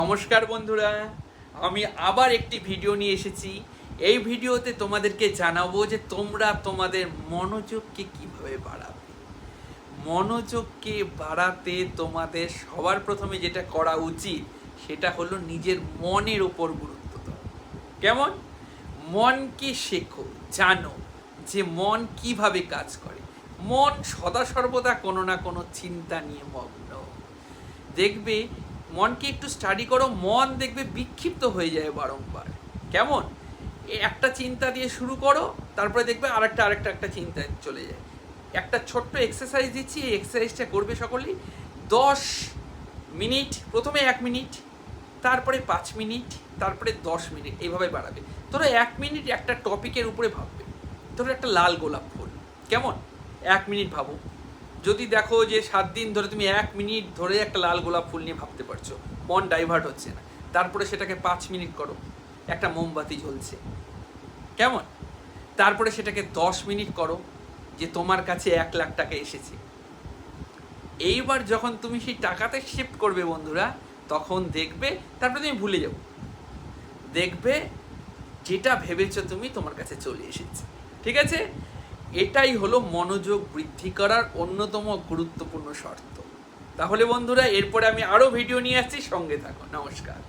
নমস্কার বন্ধুরা, আমি আবার একটি ভিডিও নিয়ে এসেছি। এই ভিডিওতে তোমাদেরকে জানাবো যে তোমরা তোমাদের মনোযোগকে কিভাবে বাড়াবে। মনোযোগকে বাড়াতে তোমাদের সবার প্রথমে যেটা করা উচিত সেটা হলো নিজের মনের উপর গুরুত্ব দাও। কেমন? মনকে শেখো, জানো যে মন কিভাবে কাজ করে। মন সদা সর্বদা কোনো না কোনো চিন্তা নিয়ে মগ্ন। দেখবে মনকে একটু স্টাডি করো, মন দেখবে বিক্ষিপ্ত হয়ে যায় বারংবার। কেমন? একটা চিন্তা দিয়ে শুরু করো, তারপরে দেখবে আরেকটা চিন্তা চলে যায়। একটা ছোট্ট এক্সারসাইজ দিচ্ছি, এই এক্সারসাইজটা করবে সকলেই। 10 মিনিট, প্রথমে 1 মিনিট, তারপরে 5 মিনিট, তারপরে 10 মিনিট, এইভাবে বাড়াবে। ধরো 1 মিনিট একটা টপিকের উপরে ভাববে। ধরো একটা লাল গোলাপ ফুল। কেমন? 1 মিনিট ভাবো। যদি দেখো যে 7 দিন ধরে তুমি 1 মিনিট ধরে একটা লাল গোলাপ ফুল নিয়ে ভাবতে পারছো, মন ডাইভার্ট হচ্ছে না, তারপরে সেটাকে 5 মিনিট করো, একটা মোমবাতি জ্বলছে। কেমন? তারপরে সেটাকে 10 মিনিট করো, যে তোমার কাছে 1 লাখ টাকা এসেছে। এইবার যখন তুমি সেই টাকাতে শিফট করবে বন্ধুরা, তখন দেখবে, তারপরে তুমি ভুলে যাও, দেখবে যেটা ভেবেছো তুমি তোমার কাছে চলে এসেছে। ঠিক আছে? এটাই হলো মনোযোগ বৃদ্ধি করার অন্যতম গুরুত্বপূর্ণ শর্ত। তাহলে বন্ধুরা, এরপরে আমি আরও ভিডিও নিয়ে আসছি, সঙ্গে থাকো। নমস্কার।